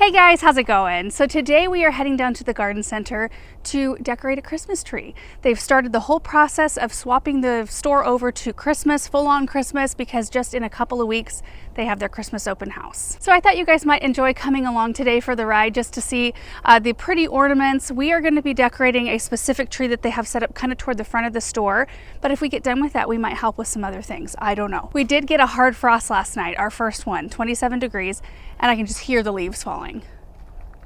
Hey guys, how's it going? So today we are heading down to the garden center to decorate a Christmas tree. They've started the whole process of swapping the store over to Christmas, full-on Christmas, because just in a couple of weeks they have their Christmas open house. So I thought you guys might enjoy coming along today for the ride just to see the pretty ornaments. We are going to be decorating a specific tree that they have set up kind of toward the front of the store, but if we get done with that, we might help with some other things. I don't know. We did get a hard frost last night, our first one, 27 degrees, and I can just hear the leaves falling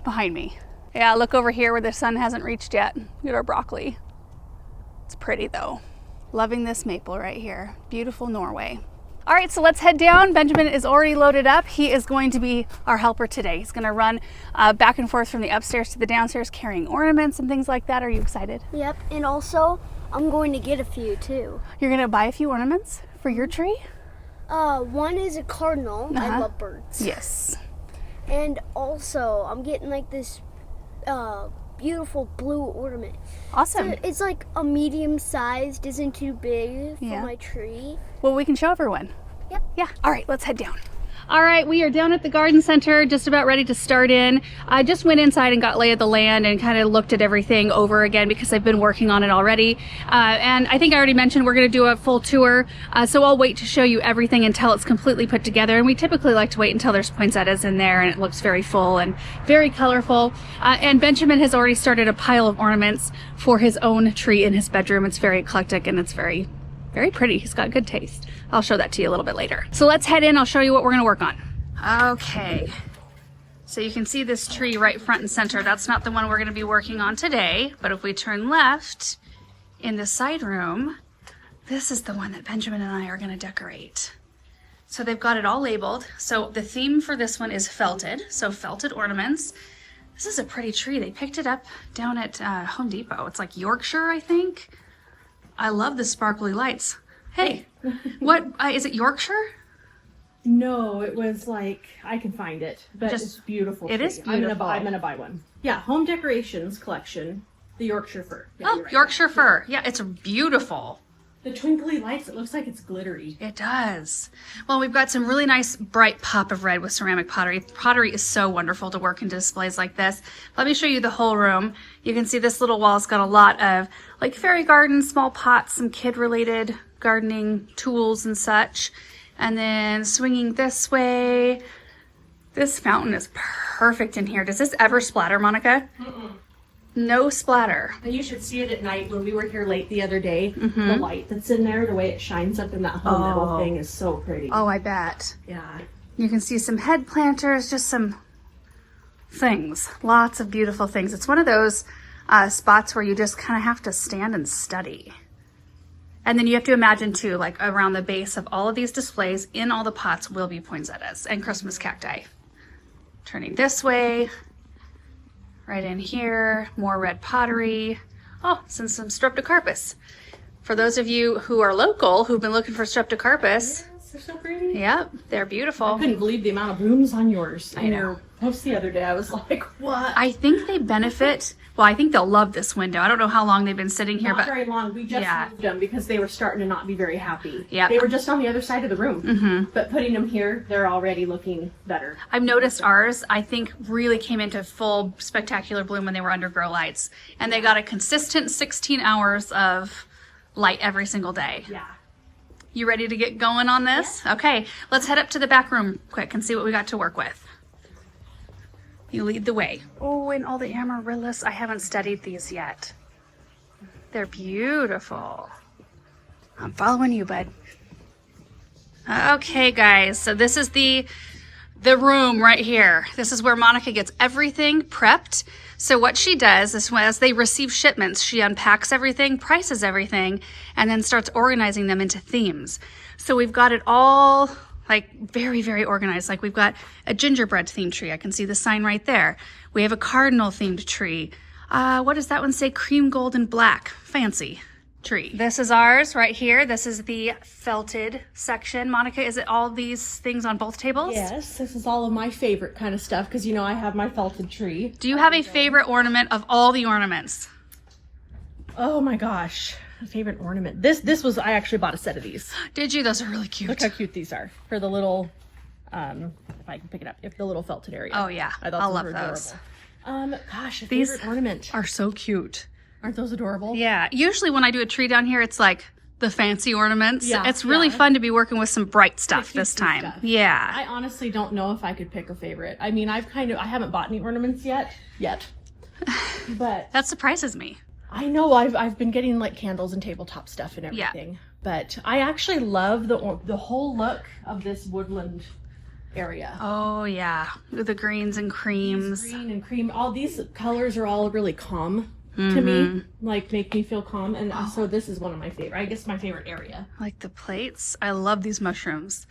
behind me. Yeah, look over here where the sun hasn't reached yet. Look at our broccoli. It's pretty though. Loving this maple right here. Beautiful Norway. All right, so let's head down. Benjamin is already loaded up. He is going to be our helper today. He's going to run back and forth from the upstairs to the downstairs carrying ornaments and things like that. Are you excited? Yep, and also I'm going to get a few too. You're going to buy a few ornaments for your tree? One is a cardinal. I love birds. Yes. And also I'm getting like this beautiful blue ornament. Awesome. So it's like a medium sized, isn't too big for my tree. Well, we can show everyone. Yep. Yeah. All right, let's head down. All right, we are down at the garden center, just about ready to start in. I just went inside and got lay of the land and kind of looked at everything over again because I've been working on it already. And I think I already mentioned we're going to do a full tour, so I'll wait to show you everything until it's completely put together. And we typically like to wait until there's poinsettias in there and it looks very full and very colorful. And Benjamin has already started a pile of ornaments for his own tree in his bedroom. It's very eclectic and it's very pretty. He's got good taste. I'll show that to you a little bit later. So let's head in. I'll show you what we're going to work on. Okay. So you can see this tree right front and center. That's not the one we're going to be working on today, but if we turn left in the side room, this is the one that Benjamin and I are going to decorate. So they've got it all labeled. So the theme for this one is felted. So felted ornaments. This is a pretty tree. They picked it up down at Home Depot. It's like Yorkshire, I think. I love the sparkly lights. Hey, what, is it Yorkshire? No, it was like, I can find it, but it's beautiful. It is beautiful. I'm gonna buy one. Yeah, Home Decorations collection, the Yorkshire fir. Yeah, Oh, right. Yorkshire fir. Yeah, it's beautiful. The twinkly lights, it looks like it's glittery. It does. Well, we've got some really nice bright pop of red with ceramic pottery. Pottery is so wonderful to work in displays like this. Let me show you the whole room. You can see this little wall's got a lot of like fairy gardens, small pots, some kid-related gardening tools and such. And then swinging this way, this fountain is perfect in here. Does this ever splatter, Monica? Mm-mm. No splatter. And you should see it at night when we were here late the other day. The light that's in there, the way it shines up in that whole middle thing is so pretty. Oh, I bet. Yeah. You can see some head planters, just some things. Lots of beautiful things. It's one of those spots where you just kind of have to stand and study. And then you have to imagine too, like around the base of all of these displays, in all the pots will be poinsettias and Christmas cacti. Turning this way, right in here, more red pottery. Oh, some streptocarpus. For those of you who are local, who've been looking for streptocarpus, They're so pretty. yep, they're beautiful. I couldn't believe the amount of blooms on yours. I know. Your post the other day, I was like, what? I think they benefit. Well, I think they'll love this window. I don't know how long they've been sitting here, Not but very long. We just moved them because they were starting to not be very happy. Yep. They were just on the other side of the room. But putting them here, they're already looking better. I've noticed ours, I think, really came into full spectacular bloom when they were under grow lights. And they got a consistent 16 hours of light every single day. Yeah. You ready to get going on this? Yeah. Okay, let's head up to the back room quick and see what we got to work with. You lead the way. Oh, and all the amaryllis. I haven't studied these yet. They're beautiful. I'm following you, bud. Okay, guys. So this is the room right here. This is where Monica gets everything prepped. So what she does is as they receive shipments, she unpacks everything, prices everything, and then starts organizing them into themes. So we've got it all like very organized. Like we've got a gingerbread themed tree. I can see the sign right there. We have a cardinal themed tree. What does that one say? Cream gold and black. Fancy tree. This is ours right here. This is the felted section. Monica, is it all these things on both tables? Yes, this is all of my favorite kind of stuff because, you know, I have my felted tree. Do you have a favorite ornament of all the ornaments? Oh my gosh. A favorite ornament. This was, I actually bought a set of these. Did you? Those are really cute. Look how cute these are for the little If I can pick it up, if the little felted area. Oh yeah, I thought I those love were those. adorable. Gosh, These favorite ornament. are so cute. Aren't those adorable? Yeah, usually when I do a tree down here, it's like the fancy ornaments. Yeah, It's really yeah. fun to be working with some bright stuff this cutesy time. stuff. Yeah. I honestly don't know if I could pick a favorite. I mean, I haven't bought any ornaments yet, but That surprises me. I know I've been getting like candles and tabletop stuff and Yeah. everything. But I actually love the whole look of this woodland area. Oh yeah, with the greens and creams. Green and cream, all these colors are all really calm to me, like make me feel calm. And so this is one of my favorite, I guess my favorite area. Like the plates. I love these mushrooms.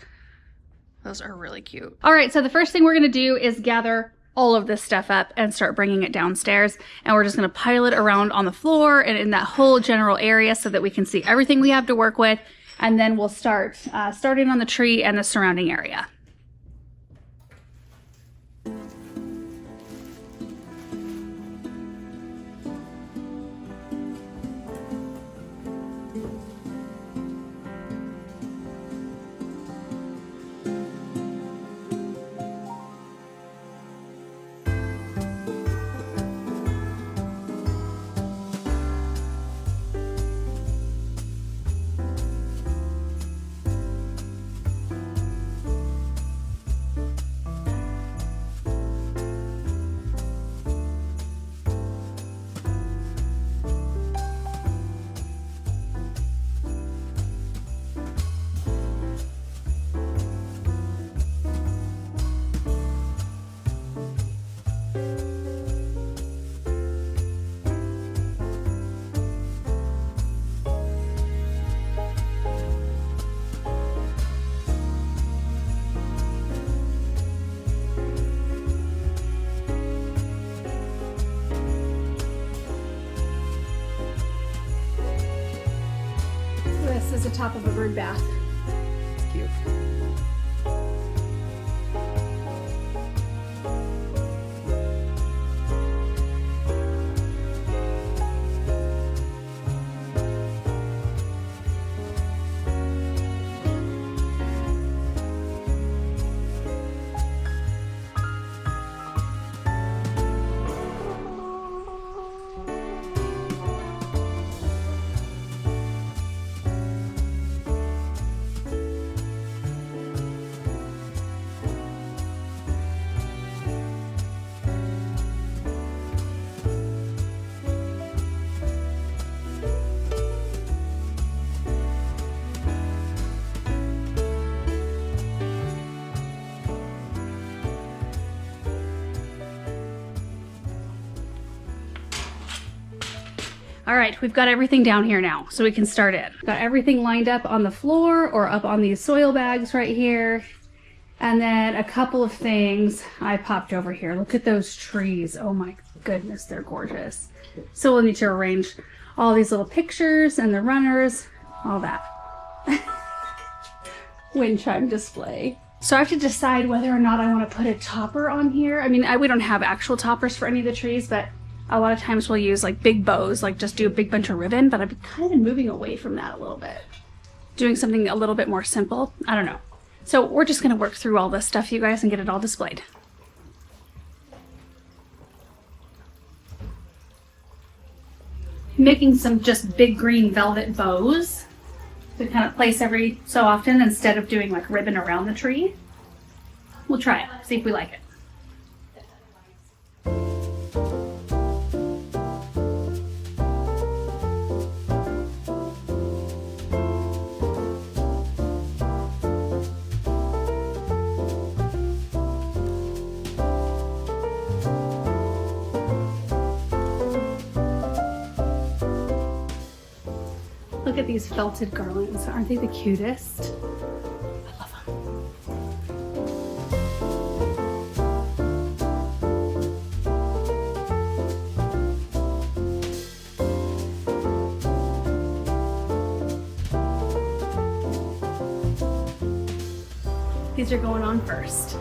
Those are really cute. All right, so the first thing we're gonna do is gather all of this stuff up and start bringing it downstairs. And we're just gonna pile it around on the floor and in that whole general area so that we can see everything we have to work with. And then we'll start starting on the tree and the surrounding area. This is the top of a bird bath. It's cute. All right, we've got everything down here now, so we can start in. Got everything lined up on the floor or up on these soil bags right here. And then a couple of things I popped over here. Look at those trees. Oh my goodness, they're gorgeous. So we'll need to arrange all these little pictures and the runners, all that. Wind chime display. So I have to decide whether or not I want to put a topper on here. I mean, we don't have actual toppers for any of the trees, but a lot of times we'll use like big bows, like just do a big bunch of ribbon, but I've kind of moving away from that a little bit. Doing something a little bit more simple. I don't know. So we're just going to work through all this stuff, you guys, and get it all displayed. Making some just big green velvet bows to kind of place every so often instead of doing like ribbon around the tree. We'll try it, see if we like it. Look at these felted garlands. Aren't they the cutest? I love them. These are going on first.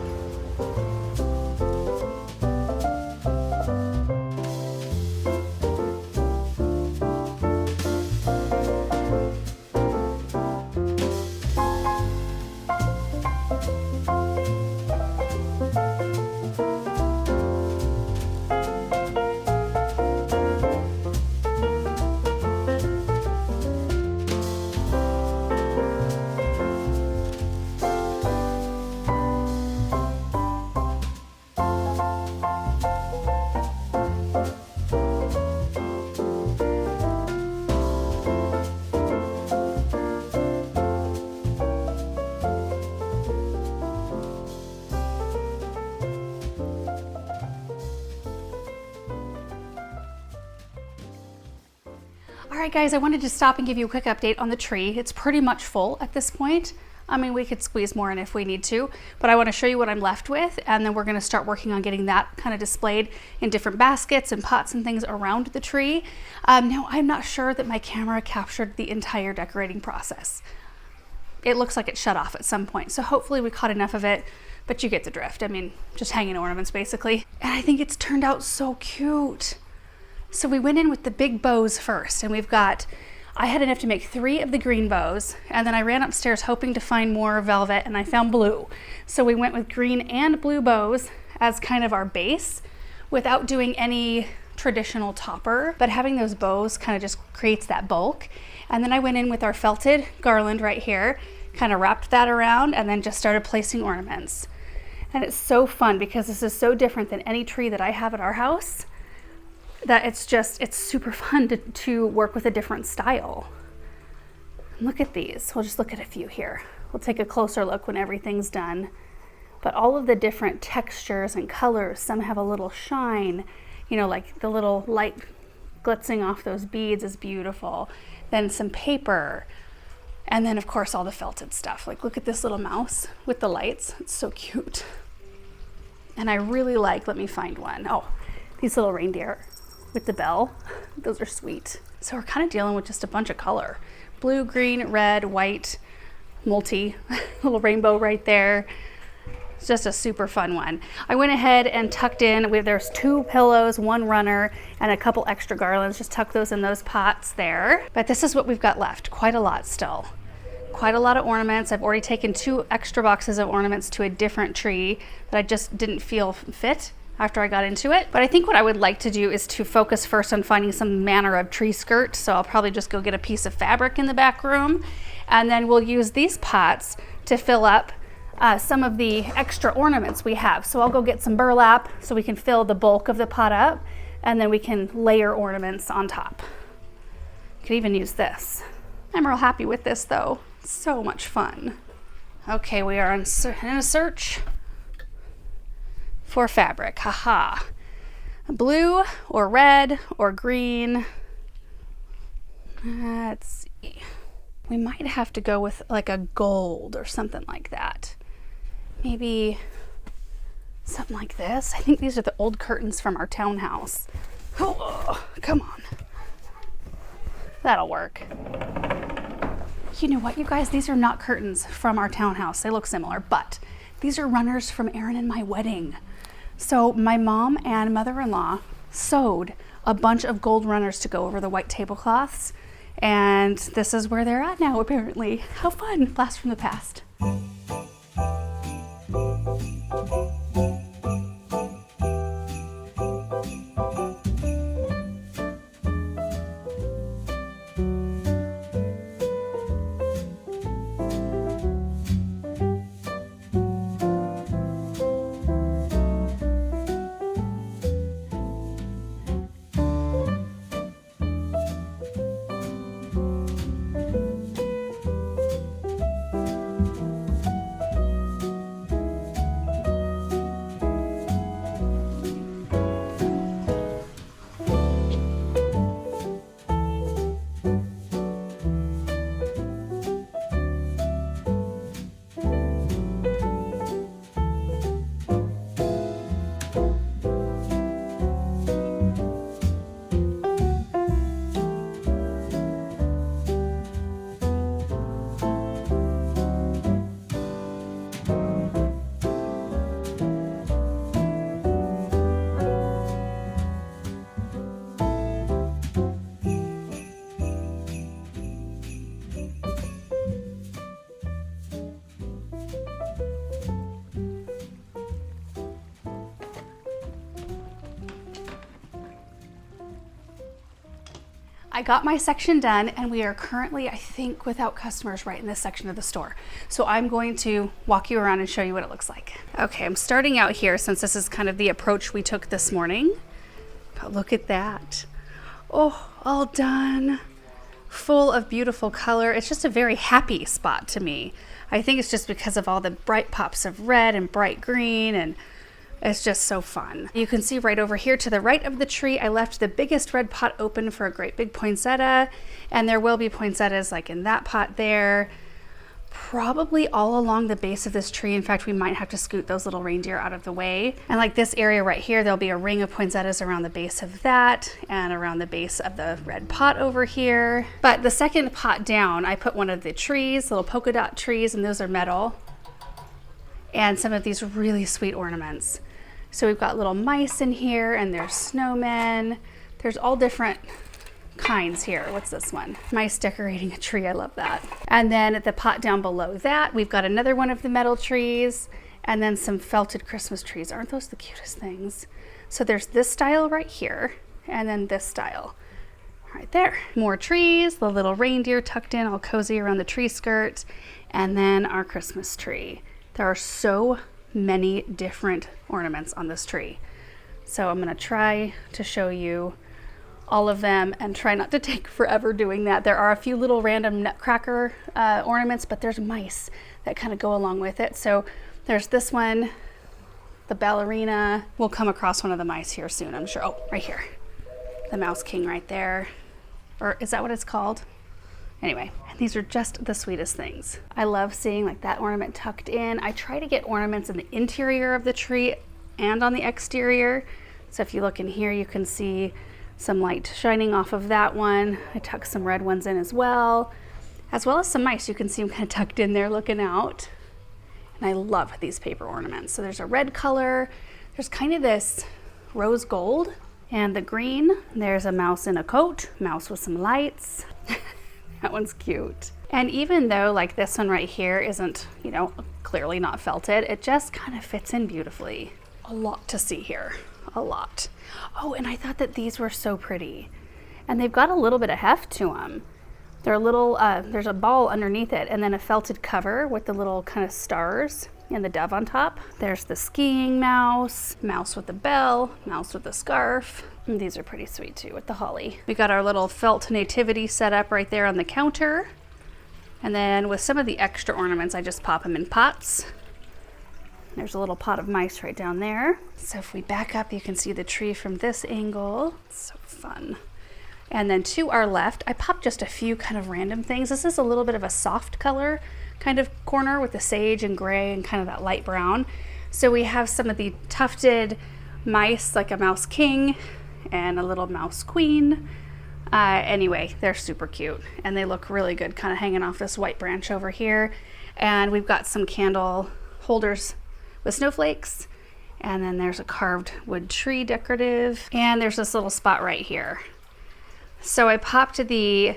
All right, guys, I wanted to stop and give you a quick update on the tree. It's pretty much full at this point. I mean, we could squeeze more in if we need to, but I want to show you what I'm left with, and then we're going to start working on getting that kind of displayed in different baskets and pots and things around the tree. Now, I'm not sure that my camera captured the entire decorating process. It looks like it shut off at some point, so hopefully we caught enough of it, but you get the drift. I mean, just hanging ornaments basically. And I think it's turned out so cute. So we went in with the big bows first, and I had enough to make 3 of the green bows, and then I ran upstairs hoping to find more velvet, and I found blue. So we went with green and blue bows as kind of our base without doing any traditional topper, but having those bows kind of just creates that bulk. And then I went in with our felted garland right here, kind of wrapped that around, and then just started placing ornaments. And it's so fun because this is so different than any tree that I have at our house, that it's super fun to work with a different style. Look at these. We'll just look at a few here. We'll take a closer look when everything's done. But all of the different textures and colors, some have a little shine, you know, like the little light glitzing off those beads is beautiful. Then some paper. And then of course all the felted stuff. Like look at this little mouse with the lights. It's so cute. And I really like, let me find one. Oh, these little reindeer with the bell. Those are sweet. So we're kind of dealing with just a bunch of color. Blue, green, red, white, multi, little rainbow right there. It's just a super fun one. I went ahead and tucked in, there's 2 pillows, 1 runner, and a couple extra garlands. Just tuck those in those pots there. But this is what we've got left. Quite a lot still. Quite a lot of ornaments. I've already taken 2 extra boxes of ornaments to a different tree that I just didn't feel fit after I got into it. But I think what I would like to do is to focus first on finding some manner of tree skirt. So I'll probably just go get a piece of fabric in the back room, and then we'll use these pots to fill up some of the extra ornaments we have. So I'll go get some burlap so we can fill the bulk of the pot up, and then we can layer ornaments on top. Could even use this. I'm real happy with this though. So much fun. Okay, we are in a search for fabric. Haha. Blue or red or green. Let's see. We might have to go with like a gold or something like that. Maybe something like this. I think these are the old curtains from our townhouse. Oh, come on. That'll work. You know what, you guys? These are not curtains from our townhouse. They look similar, but these are runners from Erin and my wedding. So my mom and mother-in-law sewed a bunch of gold runners to go over the white tablecloths, and this is where they're at now, apparently. How fun. Blast from the past. I got my section done, and we are currently, I think, without customers right in this section of the store. So I'm going to walk you around and show you what it looks like. Okay, I'm starting out here since this is kind of the approach we took this morning. But look at that. Oh, all done. Full of beautiful color. It's just a very happy spot to me. I think it's just because of all the bright pops of red and bright green, and It's just so fun. You can see right over here to the right of the tree, I left the biggest red pot open for a great big poinsettia, and there will be poinsettias like in that pot there, probably all along the base of this tree. In fact, we might have to scoot those little reindeer out of the way. And like this area right here, there'll be a ring of poinsettias around the base of that and around the base of the red pot over here. But the second pot down, I put one of the trees, little polka dot trees, and those are metal, and some of these really sweet ornaments. So we've got little mice in here, and there's snowmen. There's all different kinds here. What's this one? Mice decorating a tree. I love that. And then at the pot down below that, we've got another one of the metal trees, and then some felted Christmas trees. Aren't those the cutest things? So there's this style right here, and then this style right there. More trees, the little reindeer tucked in all cozy around the tree skirt, and then our Christmas tree. There are so many different ornaments on this tree. So I'm gonna try to show you all of them and try not to take forever doing that. There are a few little random nutcracker ornaments, but there's mice that kind of go along with it. So there's this one, the ballerina. We'll come across one of the mice here soon, I'm sure. Oh, right here. The Mouse King right there. Or is that what it's called? Anyway, these are just the sweetest things. I love seeing like that ornament tucked in. I try to get ornaments in the interior of the tree and on the exterior. So if you look in here, you can see some light shining off of that one. I tucked some red ones in as well as some mice. You can see them kind of tucked in there looking out. And I love these paper ornaments. So there's a red color. There's kind of this rose gold and the green. There's a mouse in a coat, mouse with some lights. That one's cute. And even though like this one right here isn't, you know, clearly not felted, it just kind of fits in beautifully. A lot to see here, a lot. Oh, and I thought that these were so pretty. And they've got a little bit of heft to them. They're a little, there's a ball underneath it and then a felted cover with the little kind of stars and the dove on top. There's the skiing mouse, mouse with the bell, mouse with the scarf. And these are pretty sweet too with the holly. We got our little felt nativity set up right there on the counter. And then with some of the extra ornaments, I just pop them in pots. There's a little pot of mice right down there. So if we back up, you can see the tree from this angle. It's so fun. And then to our left, I popped just a few kind of random things. This is a little bit of a soft color kind of corner with the sage and gray and kind of that light brown. So we have some of the tufted mice, like a mouse king and a little mouse queen. Anyway, they're super cute and they look really good kind of hanging off this white branch over here. And we've got some candle holders with snowflakes. And then there's a carved wood tree decorative. And there's this little spot right here. So I popped the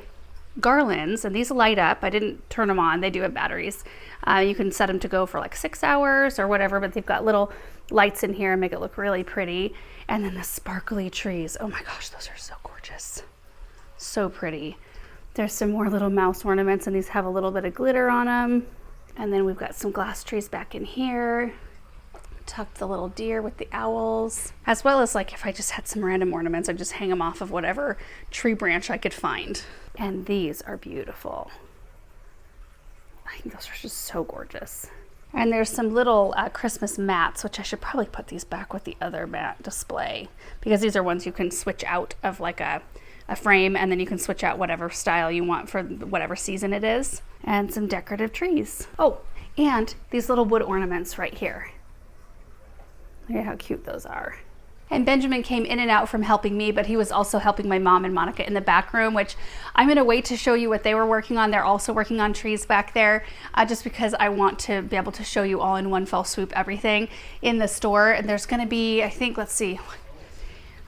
garlands and these light up. I didn't turn them on. They do have batteries. You can set them to go for like 6 hours or whatever, but they've got little lights in here and make it look really pretty. And then the sparkly trees. Oh my gosh, those are so gorgeous. So pretty. There's some more little mouse ornaments and these have a little bit of glitter on them. And then we've got some glass trees back in here. Tucked the little deer with the owls, as well as like if I just had some random ornaments, I'd just hang them off of whatever tree branch I could find. And these are beautiful. I think those are just so gorgeous. And there's some little Christmas mats, which I should probably put these back with the other mat display because these are ones you can switch out of like a frame and then you can switch out whatever style you want for whatever season it is. And some decorative trees. Oh, and these little wood ornaments right here. Look at how cute those are. And Benjamin came in and out from helping me, but he was also helping my mom and Monica in the back room, which I'm gonna wait to show you what they were working on. They're also working on trees back there, just because I want to be able to show you all in one fell swoop everything in the store. And there's gonna be, I think, let's see,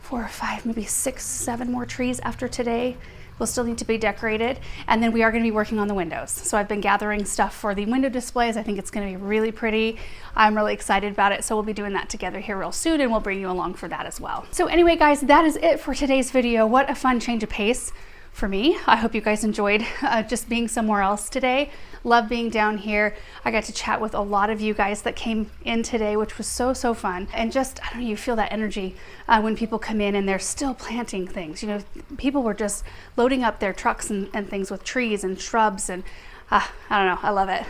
4 or 5, maybe 6, 7 more trees after today. Will still need to be decorated. And then we are gonna be working on the windows. So I've been gathering stuff for the window displays. I think it's gonna be really pretty. I'm really excited about it. So we'll be doing that together here real soon and we'll bring you along for that as well. So anyway, guys, that is it for today's video. What a fun change of pace for me. I hope you guys enjoyed just being somewhere else today. Love being down here. I got to chat with a lot of you guys that came in today, which was so fun. And just, I don't know, you feel that energy when people come in and they're still planting things. You know, people were just loading up their trucks and things with trees and shrubs and I don't know, I love it.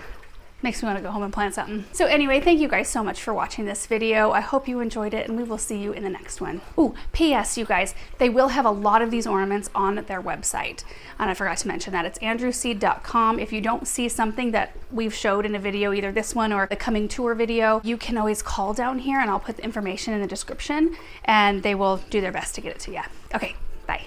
Makes me want to go home and plant something. So anyway, thank you guys so much for watching this video. I hope you enjoyed it, and we will see you in the next one. Ooh, P.S. you guys, they will have a lot of these ornaments on their website. And I forgot to mention that. It's andrewseed.com. If you don't see something that we've showed in a video, either this one or the coming tour video, you can always call down here, and I'll put the information in the description, and they will do their best to get it to you. Okay, bye.